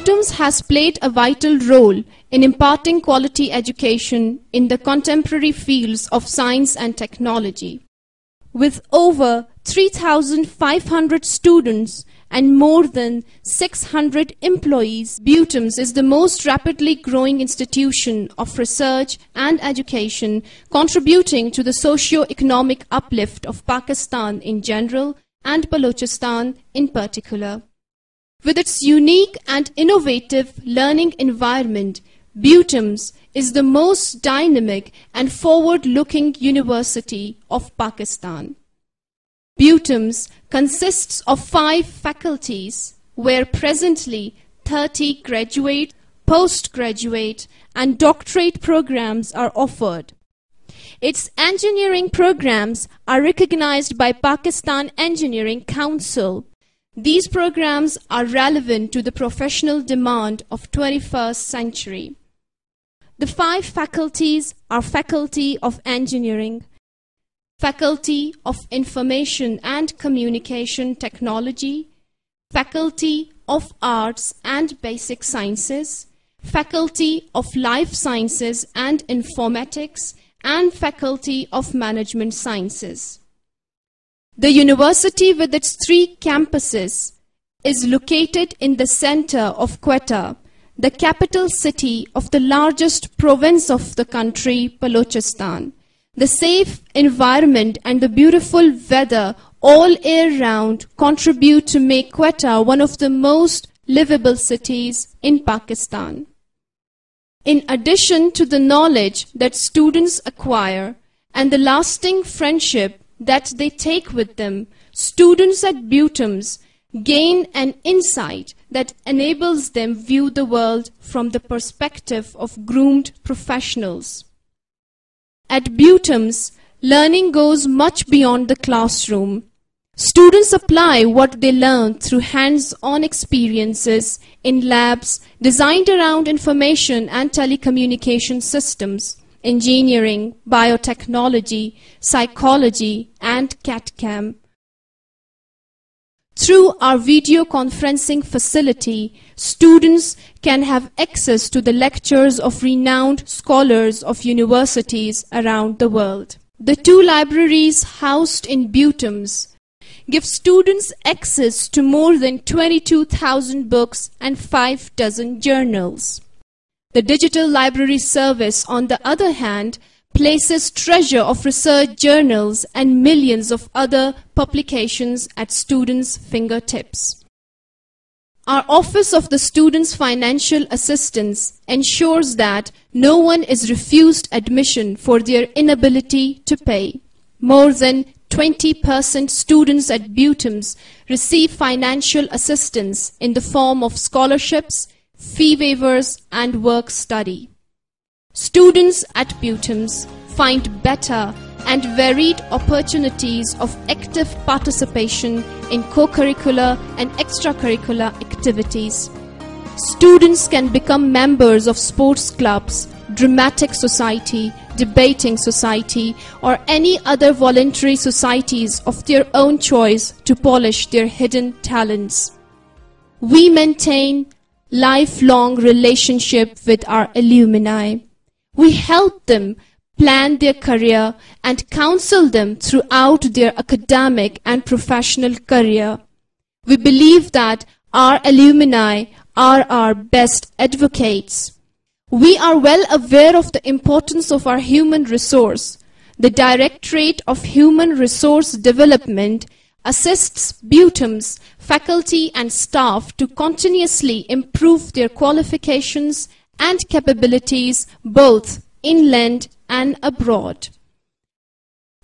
Butums has played a vital role in imparting quality education in the contemporary fields of science and technology. With over 3,500 students and more than 600 employees, Butums is the most rapidly growing institution of research and education, contributing to the socio-economic uplift of Pakistan in general and Balochistan in particular. With its unique and innovative learning environment, Butums is the most dynamic and forward-looking university of Pakistan. Butums consists of 5 faculties, where presently 30 graduate, postgraduate, and doctorate programs are offered. Its engineering programs are recognized by Pakistan Engineering Council. These programs are relevant to the professional demand of 21st century. The 5 faculties are Faculty of Engineering, Faculty of Information and Communication Technology, Faculty of Arts and Basic Sciences, Faculty of Life Sciences and Informatics, and Faculty of Management Sciences. The university, with its 3 campuses, is located in the center of Quetta, the capital city of the largest province of the country, Balochistan. The safe environment and the beautiful weather all year round contribute to make Quetta one of the most livable cities in Pakistan. In addition to the knowledge that students acquire and the lasting friendship that they take with them, students at Butums gain an insight that enables them view the world from the perspective of groomed professionals. At Butums, learning goes much beyond the classroom. Students apply what they learn through hands-on experiences in labs designed around information and telecommunication systems, engineering, biotechnology, psychology, and CAD/CAM. Through our video conferencing facility, students can have access to the lectures of renowned scholars of universities around the world. The 2 libraries housed in Butums give students access to more than 22,000 books and 5 dozen journals. The digital library service, on the other hand, places treasure of research journals and millions of other publications at students' fingertips. Our Office of the Students' Financial Assistance ensures that no one is refused admission for their inability to pay. More than 20% students at Butums receive financial assistance in the form of scholarships, fee waivers, and work study. Students at Butums find better and varied opportunities of active participation in co-curricular and extracurricular activities. Students can become members of sports clubs, dramatic society, debating society, or any other voluntary societies of their own choice to polish their hidden talents. We maintain lifelong relationship with our alumni. We help them plan their career and counsel them throughout their academic and professional career. We believe that our alumni are our best advocates. We are well aware of the importance of our human resource. The Directorate of Human Resource Development assists Butums faculty and staff to continuously improve their qualifications and capabilities both inland and abroad.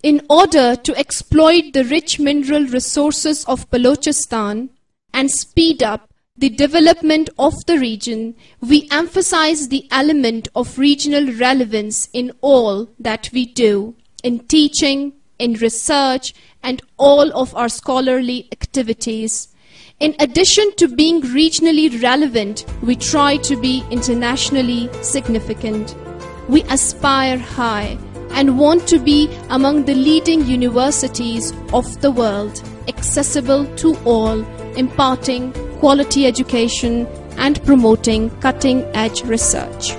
In order to exploit the rich mineral resources of Balochistan and speed up the development of the region, we emphasize the element of regional relevance in all that we do, in teaching, in research, and all of our scholarly activities. In addition to being regionally relevant, we try to be internationally significant. We aspire high and want to be among the leading universities of the world, accessible to all, imparting quality education and promoting cutting-edge research.